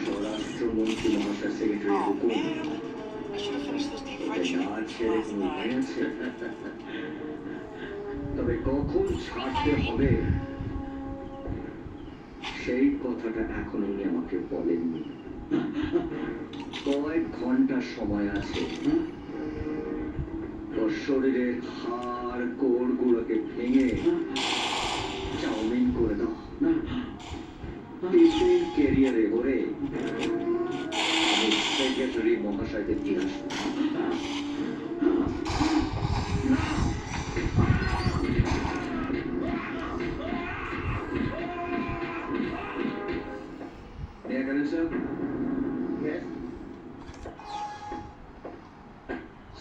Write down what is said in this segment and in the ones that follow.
স্বরাষ্ট্রমন্ত্রী মহাশয় সেক্রেটারি হুকুম না ছেড়ে কোনো উপায় আছে? তবে কখন ছাড়তে হবে সেই কথাটা এখন উনি আমাকে বলেননি। কয়েক ঘন্টা সময় আছে, ওর শরীরের হাড় কোড় গুলোকে ভেঙে চাউমিন করে দাও। টিফিন ক্যারিয়ারে ভরে আমি সেক্রেটারি মহাশয়কে দিয়ে আসবো।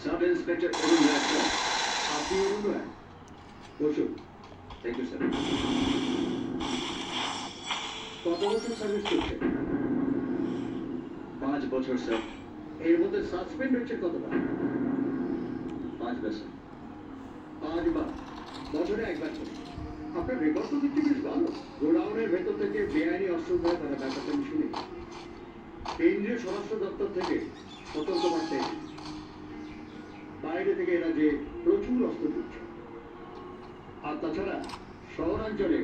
Sub inspector Arun Roy sir. আপনি অরুণ রায়? বসুন। Thank you sir. কত বছর সার্ভিস করছেন? 5 বছর স্যার। এর মধ্যে সাসপেন্ড হয়েছে কতবার? 5 বছর। 5 বার? বছরে একবার করে? আপনার রেকর্ড তো দেখতে বেশ ভালো। গোডাউনের ভেতর থেকে বেআইনি অস্ত্র ধরে তারা ব্যাপারটা আমি শুনি। কেন্দ্রীয় স্বরাষ্ট্র দপ্তর থেকে সতর্ক বার্তা এসেছে, বাইরে থেকে এরা যে প্রচুর অস্ত্র ঢুকছে। আর তাছাড়া শহরাঞ্চলে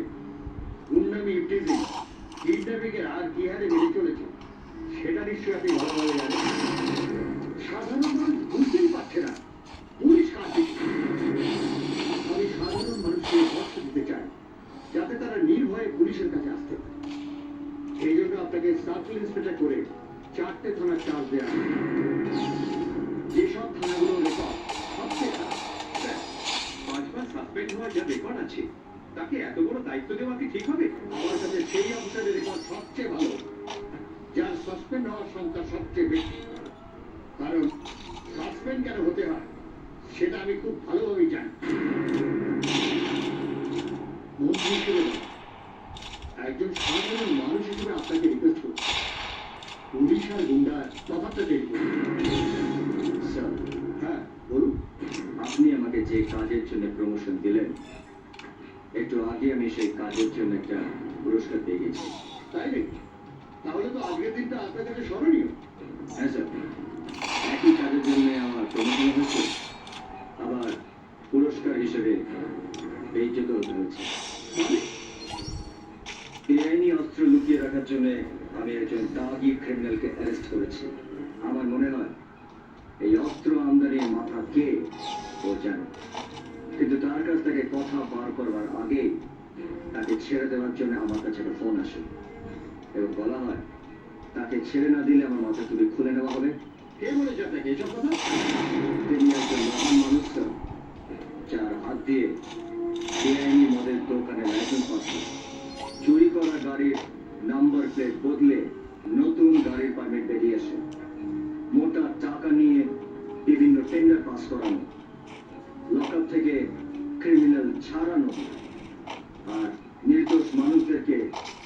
গুন্ডামি, ইভটিজিং, কিডন্যাপিং এর আর কি হারে বেড়ে চলেছে সেটা নিশ্চয়ই আপনি ভালোভাবে জানেন। সাধারণ মানুষ বুঝতেই পারছে না পুলিশ কাজ দিচ্ছে। আমি সাধারণ মানুষকে ভরসা দিতে চাই যাতে তারা নির্ভয়ে পুলিশের কাছে আসতে পারে। এই জন্য আপনাকে সার্কেল ইন্সপেক্টর করে 4টে থানার চার্জ দেওয়া হবে। যেসব থানাগুলোর রেকর্ড সবচেয়ে খারাপ। 5বার সাসপেন্ড হওয়ার যা রেকর্ড আছে তাকে এত বড় দায়িত্ব দেওয়া কি ঠিক হবে? আমার কাছে সেই অফিসারের রেকর্ড সবচেয়ে ভালো, যার সাসপেন্ড হওয়ার সংখ্যা সবচেয়ে বেশি। কারণ সাসপেন্ড কেন হতে হয় সেটা আমি খুব ভালোভাবেই জানি। মন্ত্রী হিসেবে একজন সাধারণ মানুষ হিসেবে আপনাকে রিকোয়েস্ট করছি, পুলিশ আর গুন্ডার তফাৎটা তৈরি করুন। স্যার, হ্যাঁ বলুন। আপনি আমাকে যে কাজের জন্য প্রমোশন দিলেন, একটু আগে আমি সেই কাজের জন্য একটা পুরস্কার পেয়ে গেছি। তাই নাকি? তাহলে তো আজকের দিনটা আপনার কাছে স্মরণীয়। হ্যাঁ স্যার, একই কাজের জন্য আমার প্রমোশন হয়েছে, আবার পুরস্কার হিসেবে বেইজ্জত হতে হয়েছে। মানে? বেআইনি অস্ত্র লুকিয়ে রাখার জন্য আমি একজন দাগি ক্রিমিনালকে অ্যারেস্ট করেছি। আমার মনে হয় এই অস্ত্র আমদানির মাথা কে ও জানে, কিন্তু তার কাছ থেকে কথা বার করবার আগে তাকে ছেড়ে দেওয়ার জন্য আমার কাছে একটা ফোন আসে এবং বলা হয় তাকে ছেড়ে না দিলে আমার মাথা তুমি খুলে নেওয়া হবে। কে বলেছে আপনাকে এসব কথা? তিনি একজন মহান মানুষ স্যার, যার হাত দিয়ে বেআইনি মদের দোকানে লাইসেন্স পাচ্ছে, চুরি করা গাড়ির নাম্বার প্লেট বদলে নতুন গাড়ির পারমিট বেরিয়ে আসে, মোটা টাকা নিয়ে বিভিন্ন টেন্ডার পাস করানো, লকআপ থেকে ক্রিমিনাল ছাড়ানো, আর নির্দোষ মানুষদেরকে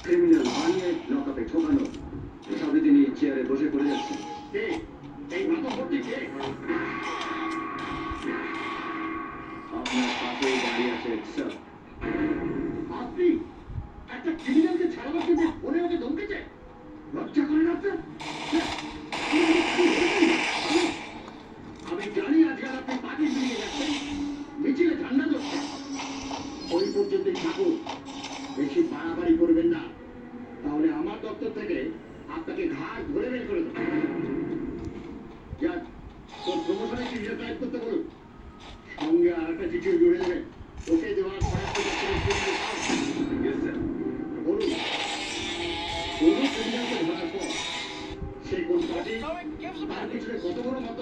ক্রিমিনাল বানিয়ে লকআপে ঠোকানো, সবই তিনি চেয়ারে বসে করে যাচ্ছেন। এই মাতব্বরটি কে? আপনার পাশেই দাঁড়িয়ে আছে স্যার। আপনি একটা ক্রিমিনালকে ছাড়াবার জন্য ফোনে ওকে ধমকেছে? লজ্জা করে না আপনার? আমি জানি আজকাল আপনি পার্টি নিয়ে যাচ্ছেন, মিছিলে ঝান্ডা ধরছেন। ওই পর্যন্তই থাকুন, বেশি বাড়াবাড়ি করবেন না, তাহলে আমার দপ্তর থেকে আপনাকে ঘাট ধরে বের করে দেবো। যাক, তোর প্রমোশনে কি টাইপ করতে বলুন, সঙ্গে আর একটা চিঠিও জুড়ে দেবেন। ওকে দেওয়ার বলুন, কোনো ক্রিমিনালকে ধরার পর সে কোন পার্টি, তার পিছনে কত বড় মত